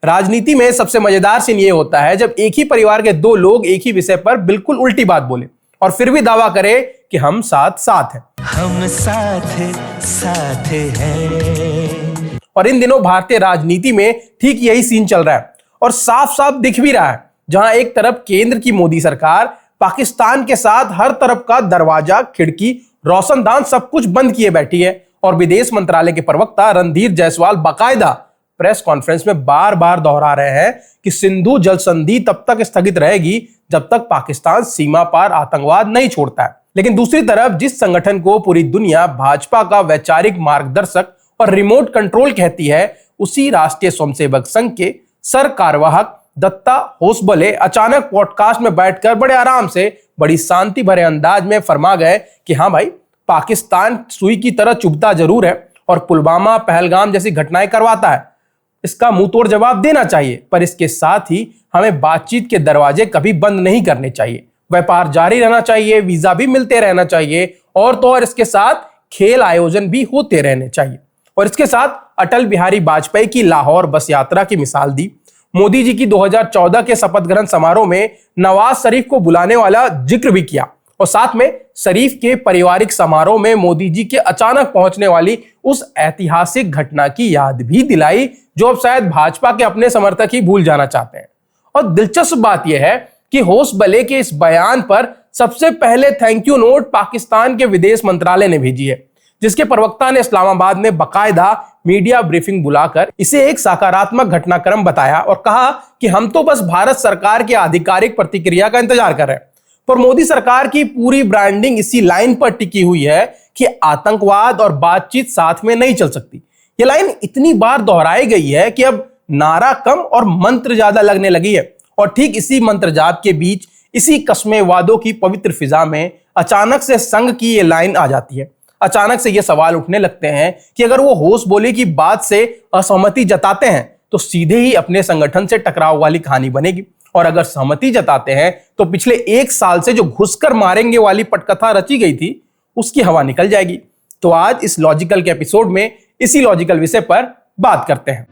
राजनीति में सबसे मजेदार सीन ये होता है जब एक ही परिवार के दो लोग एक ही विषय पर बिल्कुल उल्टी बात बोले और फिर भी दावा करे कि हम साथ साथ हैं। हम साथ हैं। और इन दिनों भारतीय राजनीति में ठीक यही सीन चल रहा है और साफ साफ दिख भी रहा है, जहां एक तरफ केंद्र की मोदी सरकार पाकिस्तान के साथ हर तरफ का दरवाजा, खिड़की, रोशनदान सब कुछ बंद किए बैठी है और विदेश मंत्रालय के प्रवक्ता रणधीर जायसवाल बाकायदा प्रेस कॉन्फ्रेंस में बार बार दोहरा रहे हैं कि सिंधु जल संधि तब तक स्थगित रहेगी जब तक पाकिस्तान सीमा पार आतंकवाद नहीं छोड़ता है। लेकिन दूसरी तरफ जिस संगठन को पूरी दुनिया भाजपा का वैचारिक मार्गदर्शक और रिमोट कंट्रोल कहती है, उसी राष्ट्रीय स्वयंसेवक संघ के सर कार्यवाहक दत्ता होसबले अचानक पॉडकास्ट में बैठकर बड़े आराम से बड़ी शांति भरे अंदाज में फरमा गए कि हाँ भाई, पाकिस्तान सुई की तरह चुभता जरूर है और पुलवामा, पहलगाम जैसी घटनाएं करवाता है, इसका मुंह तोड़ जवाब देना चाहिए, पर इसके साथ ही हमें बातचीत के दरवाजे कभी बंद नहीं करने चाहिए, व्यापार जारी रहना चाहिए, वीजा भी मिलते रहना चाहिए और तो और इसके साथ खेल आयोजन भी होते रहने चाहिए। और इसके साथ अटल बिहारी वाजपेयी की लाहौर बस यात्रा की मिसाल दी। मोदी जी की 2014 के शपथ ग्रहण समारोह में नवाज शरीफ को बुलाने वाला जिक्र भी किया और साथ में शरीफ के पारिवारिक समारोह में मोदी जी के अचानक पहुंचने वाली उस ऐतिहासिक घटना की याद भी दिलाई, जो अब शायद भाजपा के अपने समर्थक ही भूल जाना चाहते हैं। और दिलचस्प बात यह है कि होसबले के इस बयान पर सबसे पहले थैंक यू नोट पाकिस्तान के विदेश मंत्रालय ने भेजी है, जिसके प्रवक्ता ने इस्लामाबाद में बाकायदा मीडिया ब्रीफिंग बुलाकर इसे एक सकारात्मक घटनाक्रम बताया और कहा कि हम तो बस भारत सरकार की आधिकारिक प्रतिक्रिया का इंतजार कर रहे हैं। पर मोदी सरकार की पूरी ब्रांडिंग इसी लाइन पर टिकी हुई है कि आतंकवाद और बातचीत साथ में नहीं चल सकती। ये लाइन इतनी बार दोहराई गई है कि अब नारा कम और मंत्र ज्यादा लगने लगी है। और ठीक इसी मंत्र जाप के बीच, इसी कस्मे वादों की पवित्र फिजा में अचानक से संघ की ये लाइन आ जाती है। अचानक से ये सवाल उठने लगते हैं कि अगर वो होसबले की बात से असहमति जताते हैं तो सीधे ही अपने संगठन से टकराव वाली कहानी बनेगी, और अगर सहमति जताते हैं तो पिछले एक साल से जो घुसकर मारेंगे वाली पटकथा रची गई थी उसकी हवा निकल जाएगी। तो आज इस लॉजिकल के एपिसोड में इसी लॉजिकल विषय पर बात करते हैं।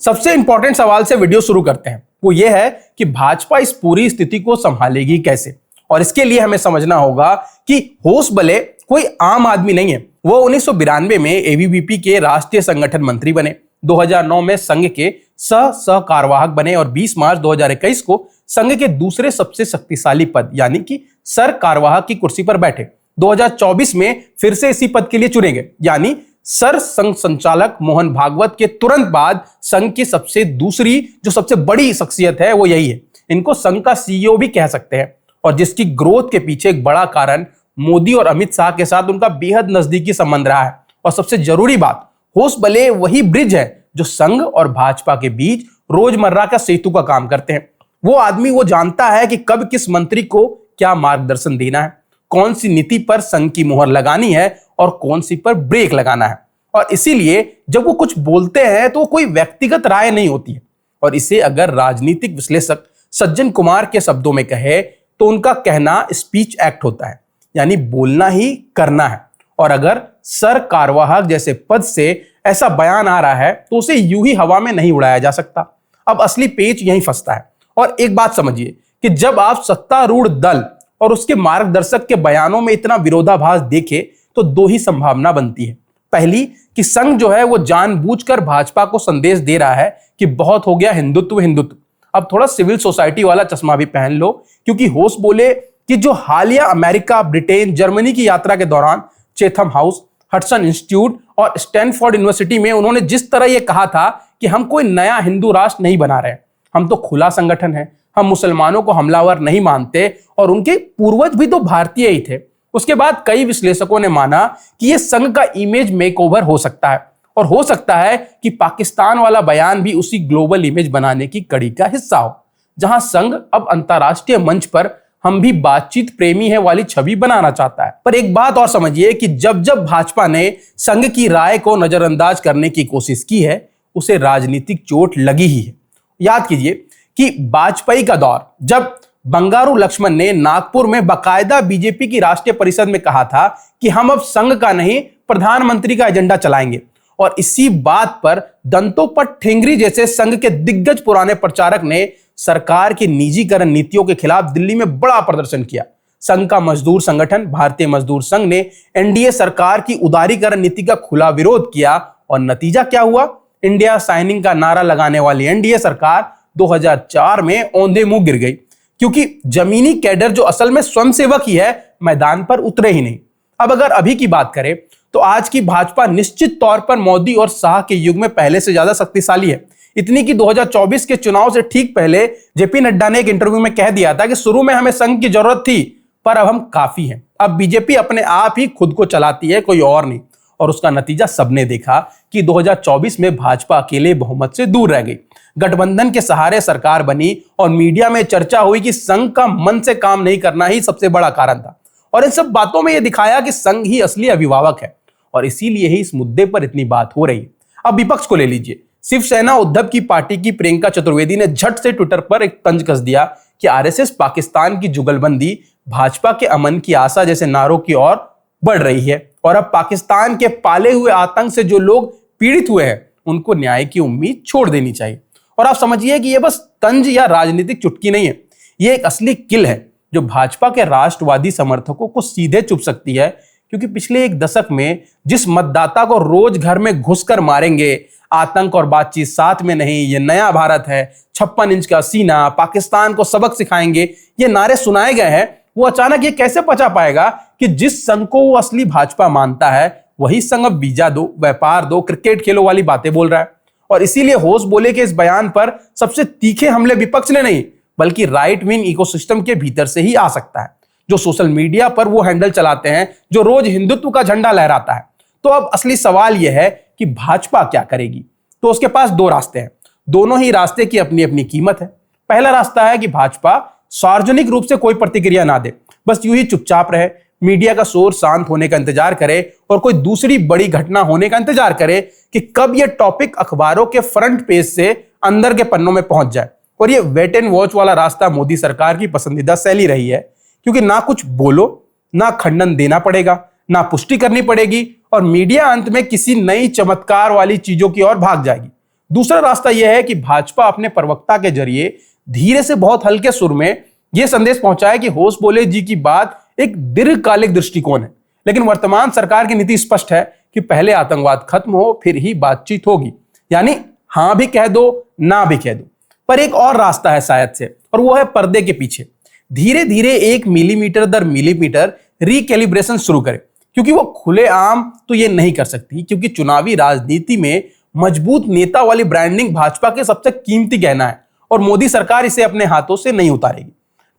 सबसे इंपॉर्टेंट सवाल से वीडियो शुरू करते हैं, वो ये है कि भाजपा इस पूरी स्थिति को संभालेगी कैसे। और इसके लिए हमें समझना होगा कि होसबले कोई आम आदमी नहीं है। वो 1992 में एबीवीपी के राष्ट्रीय संगठन मंत्री बने, 2009 में संघ के सह कार्यवाहक बने और 20 मार्च 2021 को संघ के दूसरे सबसे शक्तिशाली पद यानी कि सर कार्यवाहक की कुर्सी पर बैठे। 2024 में फिर से इसी पद के लिए चुने गए, यानी सर संघ संचालक मोहन भागवत के तुरंत बाद संघ की सबसे बड़ी शख्सियत है वो यही है। इनको संघ का सीईओ भी कह सकते हैं और जिसकी ग्रोथ के पीछे एक बड़ा कारण मोदी और अमित शाह के साथ उनका बेहद नजदीकी संबंध रहा है। और सबसे जरूरी बात, होसबले वही ब्रिज है जो संघ और भाजपा के बीच रोजमर्रा का सेतु का काम करते हैं। वो आदमी वो जानता है कि कब किस मंत्री को क्या मार्गदर्शन देना है, कौन सी नीति पर संघ की मुहर लगानी है और कौन सी पर ब्रेक लगाना है। और इसीलिए जब वो कुछ बोलते हैं तो कोई व्यक्तिगत राय नहीं होती है। और इसे अगर राजनीतिक विश्लेषक सज्जन कुमार के शब्दों में कहे तो उनका कहना स्पीच एक्ट होता है, यानी बोलना ही करना है। और अगर सर कार्यवाहक जैसे पद से ऐसा बयान आ रहा है तो उसे यूं ही हवा में नहीं उड़ाया जा सकता। अब असली पेच यहीं फंसता है। और एक बात समझिए कि जब आप सत्तारूढ़ दल और उसके मार्गदर्शक के बयानों में इतना विरोधाभास देखे तो दो ही संभावना बनती है। पहली कि संघ जो है वो जानबूझकर भाजपा को संदेश दे रहा है कि बहुत हो गया हिंदुत्व हिंदुत्व, अब थोड़ा सिविल सोसाइटी वाला चश्मा भी पहन लो, क्योंकि होसबले कि जो हालिया अमेरिका, ब्रिटेन, जर्मनी की यात्रा के दौरान चैथम हाउस, हडसन इंस्टीट्यूट और स्टैनफोर्ड यूनिवर्सिटी में उन्होंने जिस तरह यह कहा था कि हम कोई नया हिंदू राष्ट्र नहीं बना रहे, हम तो खुला संगठन है, हम मुसलमानों को हमलावर नहीं मानते और उनके पूर्वज भी तो भारतीय ही थे। उसके बाद कई विश्लेषकों ने माना कि यह संघ का इमेज मेकओवर हो सकता है और हो सकता है कि पाकिस्तान वाला बयान भी उसी ग्लोबल इमेज बनाने की कड़ी का हिस्सा हो, जहां संघ अब अंतरराष्ट्रीय मंच पर हम भी बातचीत प्रेमी है वाली छवि बनाना चाहता है। पर एक बात और समझिए कि जब जब भाजपा ने संघ की राय को नजरअंदाज करने की कोशिश की है, उसे राजनीतिक चोट लगी ही है। याद कीजिए कि वाजपेयी का दौर, जब बंगारू लक्ष्मण ने नागपुर में बाकायदा बीजेपी की राष्ट्रीय परिषद में कहा था कि हम अब संघ का नहीं प्रधानमंत्री का एजेंडा चलाएंगे, और इसी बात पर दंतोपंत ठेंगरी जैसे संघ के दिग्गज पुराने प्रचारक ने सरकार की निजीकरण नीतियों के खिलाफ दिल्ली में बड़ा प्रदर्शन किया। संघ का मजदूर संगठन भारतीय मजदूर संघ ने एनडीए सरकार की उदारीकरण नीति का खुला विरोध किया और नतीजा क्या हुआ? इंडिया साइनिंग का नारा लगाने वाली एनडीए सरकार 2004 में औंधे मुंह गिर गई, क्योंकि जमीनी कैडर जो असल में स्वयंसेवक ही है मैदान पर उतरे ही नहीं। अब अगर अभी की बात करें तो आज की भाजपा निश्चित तौर पर मोदी और शाह के युग में पहले से ज्यादा शक्तिशाली है। इतनी कि 2024 के चुनाव से ठीक पहले जेपी नड्डा ने एक इंटरव्यू में कह दिया था कि शुरू में हमें संघ की जरूरत थी, पर अब हम काफी हैं। अब बीजेपी अपने आप ही खुद को चलाती है, कोई और नहीं। और उसका नतीजा सबने देखा कि 2024 में भाजपा अकेले बहुमत से दूर रह गई। गठबंधन के सहारे सरकार बनी और मीडिया में चर्चा हुई कि संघ का मन से काम नहीं करना ही सबसे बड़ा कारण था। और इन सब बातों में यह दिखाया कि संघ ही असली अभिभावक है और इसीलिए ही इस मुद्दे पर इतनी बात हो रही है। अब विपक्ष को ले लीजिए। शिवसेना उद्धव की पार्टी की प्रियंका चतुर्वेदी ने झट से ट्विटर पर एक तंज कस दिया कि आरएसएस पाकिस्तान की जुगलबंदी, भाजपा के अमन की आशा जैसे नारों की ओर बढ़ रही है और अब पाकिस्तान के पाले हुए आतंक से जो लोग पीड़ित हुए हैं उनको न्याय की उम्मीद छोड़ देनी चाहिए। और आप समझिए कि यह बस तंज या राजनीतिक चुटकी नहीं है, यह एक असली किल है जो भाजपा के राष्ट्रवादी समर्थकों को सीधे चुभ सकती है। क्योंकि पिछले एक दशक में जिस मतदाता को रोज घर में घुसकर मारेंगे, आतंक और बातचीत साथ में नहीं, ये नया भारत है, 56 इंच का सीना, पाकिस्तान को सबक सिखाएंगे, ये नारे सुनाए गए हैं, वो अचानक ये कैसे पचा पाएगा कि जिस संघ को वो असली भाजपा मानता है वही संघ अब वीजा दो, व्यापार दो, क्रिकेट खेलो वाली बातें बोल रहा है। और इसीलिए होश बोले के इस बयान पर सबसे तीखे हमले विपक्ष ने नहीं बल्कि राइट विंग इकोसिस्टम के भीतर से ही आ सकता है, जो सोशल मीडिया पर वो हैंडल चलाते हैं जो रोज हिंदुत्व का झंडा लहराता है। तो अब असली सवाल यह है कि भाजपा क्या करेगी? तो उसके पास दो रास्ते हैं, दोनों ही रास्ते की अपनी अपनी कीमत है। पहला रास्ता है कि भाजपा सार्वजनिक रूप से कोई प्रतिक्रिया ना दे, बस यूं ही चुपचाप रहे, मीडिया का शोर शांत होने का इंतजार करे और कोई दूसरी बड़ी घटना होने का इंतजार करे कि कब यह टॉपिक अखबारों के फ्रंट पेज से अंदर के पन्नों में पहुंच जाए। और यह वेट एंड वॉच वाला रास्ता मोदी सरकार की पसंदीदा शैली रही है, क्योंकि ना कुछ बोलो, ना खंडन देना पड़ेगा, ना पुष्टि करनी पड़ेगी और मीडिया अंत में किसी नई चमत्कार वाली चीजों की ओर भाग जाएगी। दूसरा रास्ता यह है कि भाजपा अपने प्रवक्ता के जरिए धीरे से बहुत हल्के सुर में यह संदेश पहुंचाए कि होश बोले जी की बात एक दीर्घकालिक दृष्टिकोण है, लेकिन वर्तमान सरकार की नीति स्पष्ट है कि पहले आतंकवाद खत्म हो फिर ही बातचीत होगी। यानी हां भी कह दो, ना भी कह दो। पर एक और रास्ता है शायद से, और वो है पर्दे के पीछे धीरे धीरे 1 मिलीमीटर दर मिलीमीटर रिकैलिब्रेशन शुरू करे, क्योंकि वो खुलेआम तो ये नहीं कर सकती, क्योंकि चुनावी राजनीति में मजबूत नेता वाली ब्रांडिंग भाजपा के सबसे कीमती गहना है और मोदी सरकार इसे अपने हाथों से नहीं उतारेगी।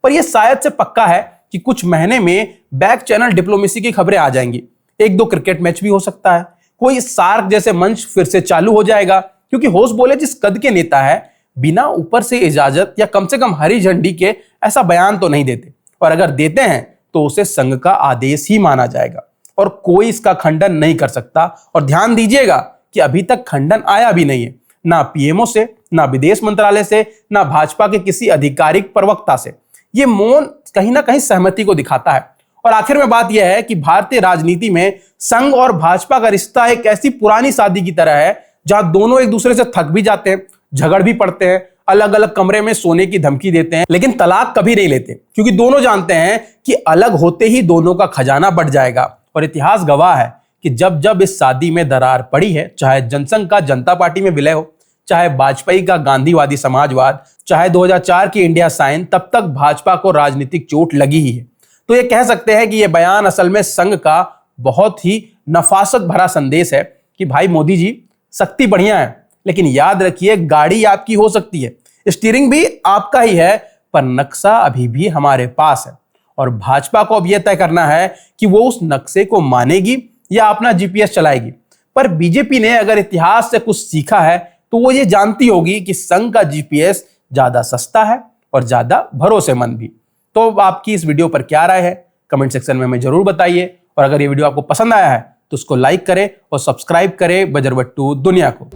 पर यह शायद से पक्का है कि कुछ महीने में बैक चैनल डिप्लोमेसी की खबरें आ जाएंगी, 1-2 क्रिकेट मैच भी हो सकता है, कोई सार्क जैसे मंच फिर से चालू हो जाएगा, क्योंकि होश बोले जिस कद के नेता है बिना ऊपर से इजाजत या कम से कम हरी झंडी के ऐसा बयान तो नहीं देते, और अगर देते हैं तो उसे संघ का आदेश ही माना जाएगा और कोई इसका खंडन नहीं कर सकता। और ध्यान दीजिएगा कि अभी तक खंडन आया भी नहीं है, ना पीएमओ से, ना विदेश मंत्रालय से, ना भाजपा के किसी आधिकारिक प्रवक्ता से। ये मौन कहीं ना कहीं सहमति को दिखाता है। और आखिर में बात यह है कि भारतीय राजनीति में संघ और भाजपा का रिश्ता एक ऐसी पुरानी शादी की तरह है जहां दोनों एक दूसरे से थक भी जाते हैं, झगड़ भी पड़ते हैं, अलग अलग कमरे में सोने की धमकी देते हैं, लेकिन तलाक कभी नहीं लेते, क्योंकि दोनों जानते हैं कि अलग होते ही दोनों का खजाना बढ़ जाएगा। और इतिहास गवाह है कि जब जब इस शादी में दरार पड़ी है, चाहे जनसंघ का जनता पार्टी में विलय हो, चाहे वाजपेयी का गांधीवादी समाजवाद, चाहे 2004 की इंडिया साइन, तब तक भाजपा को राजनीतिक चोट लगी ही है। तो ये कह सकते हैं कि यह बयान असल में संघ का बहुत ही नफासत भरा संदेश है कि भाई मोदी जी, शक्ति बढ़िया है, लेकिन याद रखिए गाड़ी आपकी हो सकती है, स्टीयरिंग भी आपका ही है, पर नक्शा अभी भी हमारे पास है। और भाजपा को अब यह तय करना है कि वो उस नक्शे को मानेगी या अपना जीपीएस चलाएगी। पर बीजेपी ने अगर इतिहास से कुछ सीखा है तो वो ये जानती होगी कि संघ का जीपीएस ज्यादा सस्ता है और ज्यादा भरोसेमंद भी। तो आपकी इस वीडियो पर क्या राय है, कमेंट सेक्शन में हमें जरूर बताइए। और अगर ये वीडियो आपको पसंद आया है तो उसको लाइक करें और सब्सक्राइब करें बजरबट्टू दुनिया को।